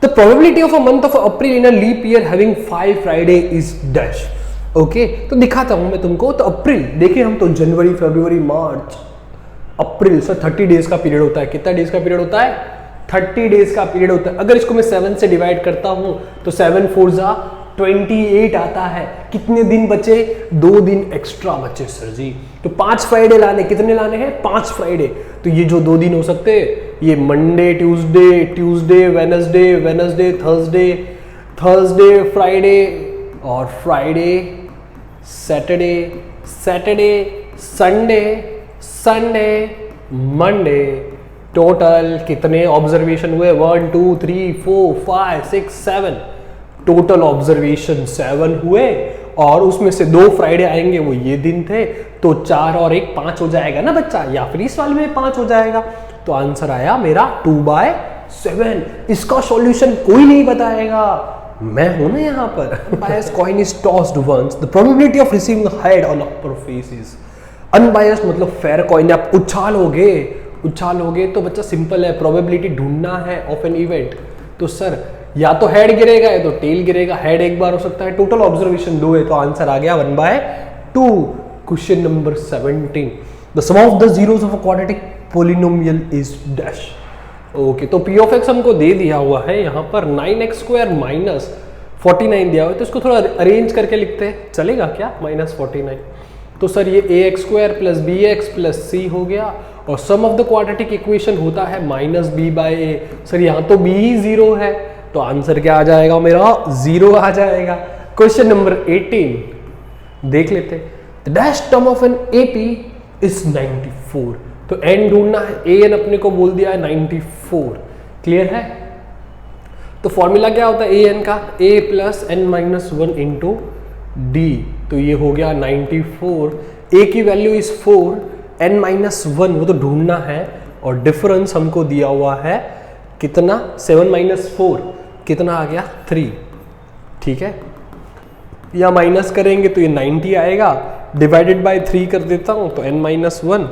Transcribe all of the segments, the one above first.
The probability of a month of April in a leap year having 5 Friday is dash. Okay, तो दिखाता हूं मैं तुमको। तो अप्रैल देखिए, हम तो जनवरी फरवरी मार्च अप्रैल, सर 30 डेज का पीरियड होता है। कितना डेज का पीरियड होता है? 30 डेज का पीरियड होता है। अगर इसको मैं 7 से डिवाइड करता हूं तो 7 4 जा 28 आता है। कितने दिन बचे? 2 दिन एक्स्ट्रा बचे सर जी। तो 5 फ्राइडे लाने, कितने लाने हैं? 5 फ्राइडे। तो ये जो 2 दिन हो सकते हैं, ये Monday Tuesday Wednesday Thursday Friday, और Friday Saturday Sunday Monday. Total कितने ऑब्जर्वेशन हुए? 1 2 3 4 5 6 7। टोटल ऑब्जर्वेशन 7 हुए, और उसमें से 2 फ्राइडे आएंगे, वो ये दिन थे। तो 4 और 1 5 हो जाएगा ना बच्चा, या फिर इस वाले में 5 हो जाएगा। तो आंसर आया मेरा 2/7। इसका सॉल्यूशन कोई नहीं बताएगा, मैं हूं ना यहाँ पर। Unbiased coin is tossed once. The probability of receiving a head on upper face is unbiased, मतलब फेयर कॉइन। आप उछालोगे तो बच्चा सिंपल है, प्रोबेबिलिटी ढूंढना है ऑफ एन इवेंट। तो सर या तो हेड गिरेगा या तो टेल गिरेगा। हेड एक बार हो सकता है। टोटल ऑब्जर्वेशन 2 है, तो आंसर आ गया 1/2। Question number 17, the sum of the zeros of a quadratic polynomial is dash. Okay, तो पी ऑफ एक्स हमको दे दिया हुआ है यहाँ पर 9x² माइनस 49 दिया हुआ है। तो इसको थोड़ा अरेंज करके लिखते हैं, चलेगा क्या? -49। तो सर ये ax² plus bx plus c हो गया, और सम ऑफ द क्वाड्रेटिक इक्वेशन होता है -b/a। सर यहाँ तो b ही 0 है, तो आंसर क्या आ जाएगा मेरा? 0 आ जाएगा। क्वेश्चन नंबर 18 देख लेते हैं। The dash term of an AP is 94। तो n ढूंढना है, an अपने को बोल दिया है 94। क्लियर है? तो फॉर्मूला क्या होता है an का? a + n-1 into d। तो ये हो गया 94। a की वैल्यू इज 4, n-1 वो तो ढूंढना है, और डिफरेंस हमको दिया हुआ है कितना? 7 - 4 कितना आ गया? 3। ठीक है, या माइनस करेंगे तो ये 90 आएगा, डिवाइडेड बाय 3 कर देता हूं तो n-1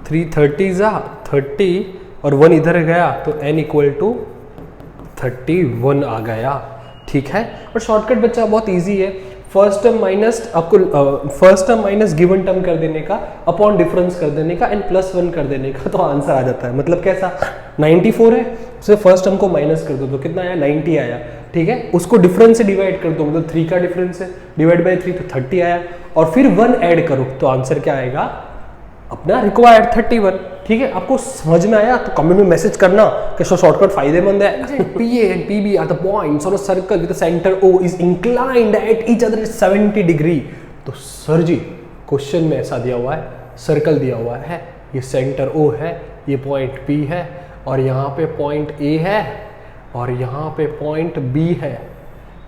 3 30 30, और 1 इधर गया तो n = 31 आ गया। ठीक है, और शॉर्टकट बच्चा बहुत इजी है। फर्स्ट टर्म माइनस आपको first term minus given term कर देने का, अपॉन डिफरेंस कर देने का, n+1 कर देने का, तो आंसर आ जाता है। मतलब कैसा? 94 है, उसे फर्स्ट टर्म को माइनस कर दो तो कितना आया? 90 आया। ठीक है, उसको डिफरेंस से डिवाइड कर दो, मतलब 3 का डिफरेंस है, डिवाइड बाय 3 तो 30 आया, और फिर 1 ऐड करो तो आंसर क्या आएगा? अपना रिक्वायर्ड 31। ठीक है, आपको समझ में आया? तो कमेंट में मैसेज करना कि शॉर्टकट फायदेमंद है। PA and PB are the points on a circle with the center O is inclined at each other 70 degree. तो सर जी क्वेश्चन में ऐसा दिया हुआ है, सर्कल दिया हुआ है, ये सेंटर O है, ये पॉइंट P है, और यहाँ पे पॉइंट A है, और यहाँ पे पॉइंट B है।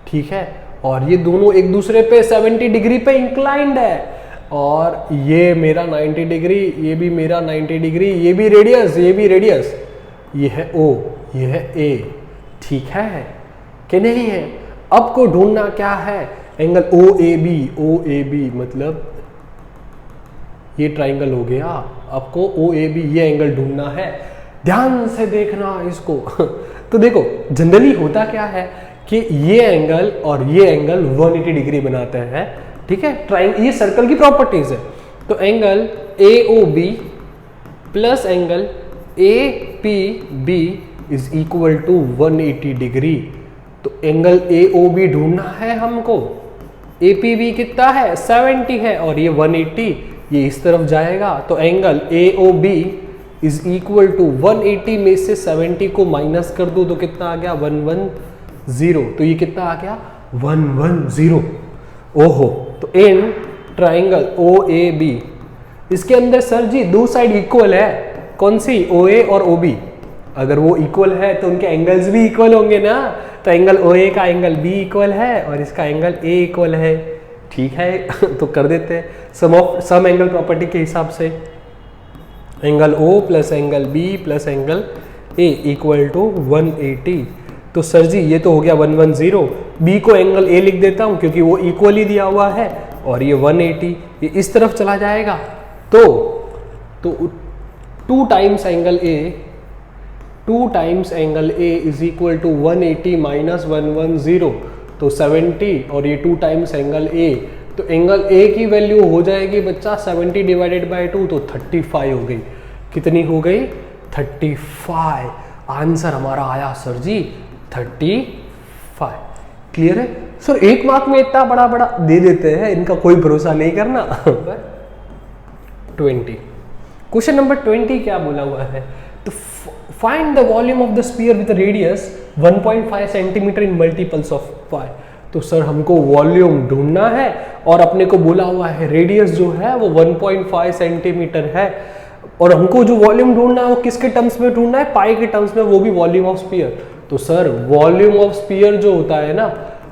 ठीक है, और ये दोनों एक दूसरे पे 70 डिग्री पे इंक्लाइंड है, और ये मेरा 90 डिग्री, ये भी मेरा 90 डिग्री, ये भी रेडियस, ये भी रेडियस, ये है O, ये है A। ठीक है कि नहीं है? अब को ढूंढना क्या है? एंगल OAB मतलब ये ट्राइंगल हो गया। आपको OAB ये एंगल ढूंढना है, ध्यान से देखना इसको। तो देखो जनरली होता क्या है कि ये एंगल और ये एंगल 180 डिग्री बनाते हैं। ठीक है, ट्राइंगल, ये सर्कल की प्रॉपर्टीज है। तो angle AOB plus angle APB is equal to 180 degree. तो एंगल AOB ढूंढना है हमको, APB कितना है? 70 है, और ये 180, ये इस तरफ जाएगा। तो angle AOB is equal to 180 में से 70 को माइनस कर दो तो कितना आ गया? 110। तो ये कितना आ गया? 110। ओहो, तो इन ट्राइंगल OAB, इसके अंदर सर जी दो साइड इक्वल है, कौन सी? OA और OB। अगर वो इक्वल है तो उनके एंगल्स भी इक्वल होंगे ना। तो एंगल OA का एंगल B इक्वल है, और इसका एंगल A इक्वल है। ठीक है, तो कर देते हैं सम एंगल प्रॉपर्टी के हिसाब से। Angle O plus angle B plus angle A equal to 180। तो सर जी ये तो हो गया 110। B को एंगल A लिख देता हूं क्योंकि वो इक्वली दिया हुआ है, और ये 180 ये इस तरफ चला जाएगा। तो 2 times angle A 2 times angle A is equal to 180 minus 110, तो 70, और ये 2 टाइम्स एंगल ए, तो एंगल ए की वैल्यू हो जाएगी बच्चा 70 डिवाइडेड बाय 2, तो 35 हो गई। कितनी हो गई? 35। आंसर हमारा आया सर जी 35। क्लियर है सर? 1 मार्क में इतना बड़ा बड़ा दे देते हैं, इनका कोई भरोसा नहीं करना। 20 क्वेश्चन नंबर 20 क्या बोला हुआ है? तो find the volume of the sphere with radius 1.5 centimetre in multiples of 5। तो सर हमको वॉल्यूम ढूंढना है और अपने को बोला हुआ है रेडियस जो है वो 1.5 सेंटीमीटर है, और हमको जो वॉल्यूम ढूंढना है वो किसके टर्म्स में ढूंढना है? पाई के टर्म्स में, वो भी वॉल्यूम ऑफ स्फीयर। तो सर वॉल्यूम ऑफ स्फीयर जो होता है ना,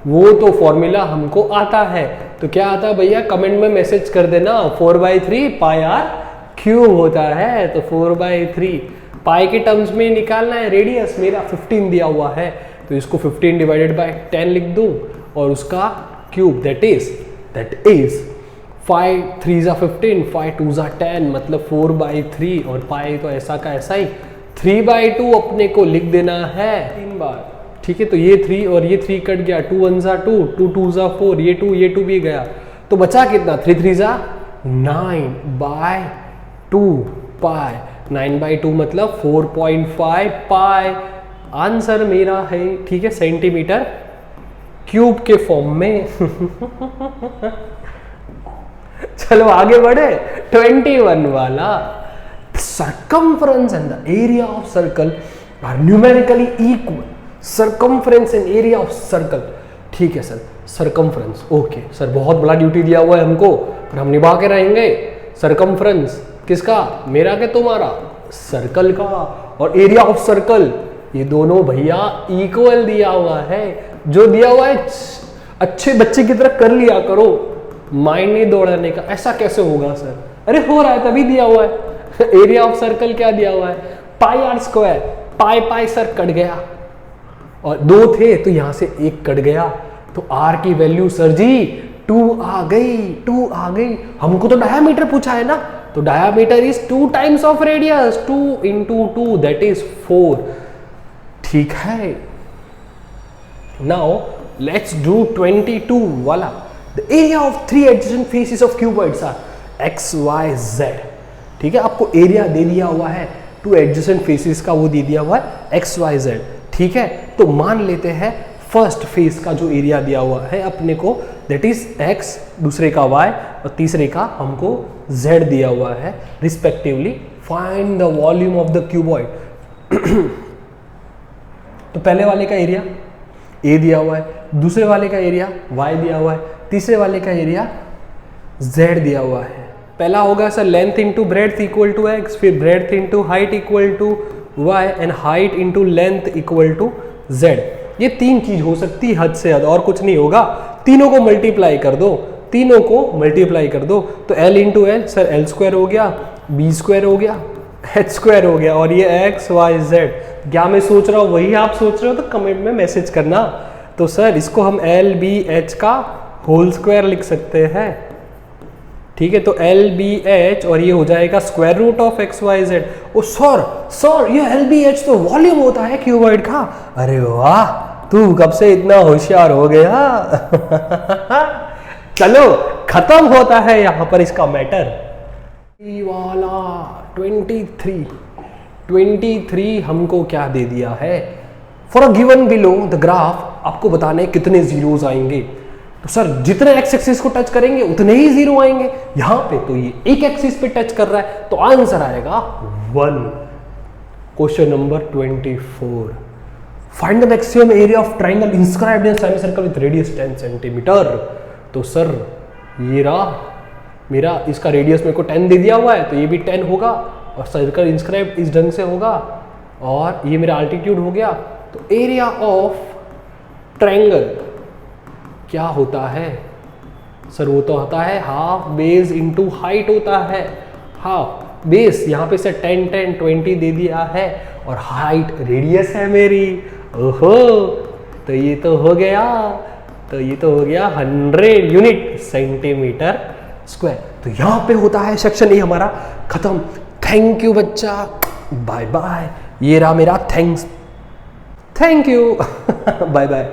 वो तो फॉर्मूला हमको आता है। तो क्या आता है भैया? कमेंट में मैसेज कर देना, 4/3 पाई आर क्यूब होता है। तो 4/3 पाई के टर्म्स में निकालना है। रेडियस मेरा 15 दिया हुआ है, तो इसको 15 डिवाइडेड बाय 10 लिख दूं, और उसका क्यूब दैट इज 5 3 जा 15, 5 2 जा 10, मतलब 4/3, और पाई तो ऐसा का ऐसा ही 3/2 अपने को लिख देना है 3 बार। ठीक है, तो ये 3 और ये 3 कट गया, 2 1 जा 2, 2 2 जा 4, ये 2 भी गया, तो बचा कितना? 3 3 जा 9/2 पाई। 9/2 मतलब 4.5 पाई। आंसर मेरा है, ठीक है, सेंटीमीटर क्यूब के फॉर्म में। चलो आगे बढ़े। 21 वाला, circumference and the area of circle are numerically equal. Circumference and area of circle, ठीक है सर, circumference, ओके सर, बहुत बड़ा ड्यूटी दिया हुआ है हमको, पर हम निभा के रहेंगे। circumference किसका? मेरा के तुम्हारा? सर्कल का। और एरिया ऑफ सर्कल, ये दोनों भैया इक्वल दिया हुआ है। जो दिया हुआ है अच्छे बच्चे की तरह कर लिया करो, माइंड नहीं दौड़ाने का। ऐसा कैसे होगा सर? अरे हो रहा है तभी दिया हुआ है। एरिया ऑफ सर्कल क्या दिया हुआ है? Pi r square. Pi pi sir cut गया, और 2 थे तो यहां से 1 कट गया, तो आर की वैल्यू सर जी 2 आ गई। हमको तो डायामीटर पूछा है ना, तो diameter is 2 times of radius, 2 × 2 that is 4। ठीक है, नाउ लेट्स डू 22 वाला। The area of 3 adjacent faces of cuboids are x y z. ठीक है, आपको एरिया दे दिया हुआ है 2 एडजेसेंट फेसेस का, वो दे दिया हुआ है एक्स वाई जेड। ठीक है, तो मान लेते हैं फर्स्ट फेस का जो एरिया दिया हुआ है अपने को, दैट इज एक्स, दूसरे का वाई, और तीसरे का हमको जेड दिया हुआ है respectively. Find the volume of the cuboid. तो पहले वाले का एरिया ए दिया हुआ है, दूसरे वाले का एरिया वाई दिया हुआ है, तीसरे वाले का एरिया जेड दिया हुआ है। पहला होगा sir length into breadth equal to X, फिर breadth into height equal to Y, and height into length equal to Z. ये 3 चीज हो सकती है हद से हद, और कुछ नहीं होगा। तीनों को मल्टीप्लाई कर दो, तो l into L sir l square हो गया, b स्क्वायर हो गया, h स्क्वायर हो गया, और ये x y z। क्या मैं सोच रहा हूँ वही आप सोच रहे हो, तो कमेंट में मैसेज करना। तो सर इसको हम l b h का होल स्क्वायर लिख सकते हैं। ठीक है, तो l b h, और ये हो जाएगा square root of x y z। Oh sir ये l b h तो वॉल्यूम होता है क्यूबॉइड का। अरे वाह, तू कब से इतना होशियार हो गया। चलो खत्म होता है यहां पर इसका मैटर। वाला 23 हमको क्या दे दिया है? For a given below the graph, आपको बताना है कितने जीरोस आएंगे। तो सर जितने एक्स एक्सिस को टच करेंगे उतने ही जीरो आएंगे। यहां पे तो ये एक एक्सिस पे टच कर रहा है, तो आंसर आएगा 1। Question number 24, find the maximum area of triangle inscribed in semi circle with radius 10 centimetre. तो सर ये रहा मेरा, इसका रेडियस मेरे को 10 दे दिया हुआ है, तो ये भी 10 होगा, और सर्कल इंस्क्राइब इस ढंग से होगा, और ये मेरा अल्टीट्यूड हो गया। तो एरिया ऑफ ट्रायंगल क्या होता है सर? वो तो होता है हाफ बेस इंटू हाइट होता है। हाफ बेस यहाँ पे से 10 10 20 दे दिया है, और हाइट रेडियस है मेरी। ओहो, तो ये तो हो गया 100 यूनिट सेंटीमीटर स्क्वायर। तो यहाँ पे होता है सेक्शन ए हमारा खत्म। थैंक यू बच्चा, बाय बाय। ये रहा मेरा थैंक यू बाय बाय।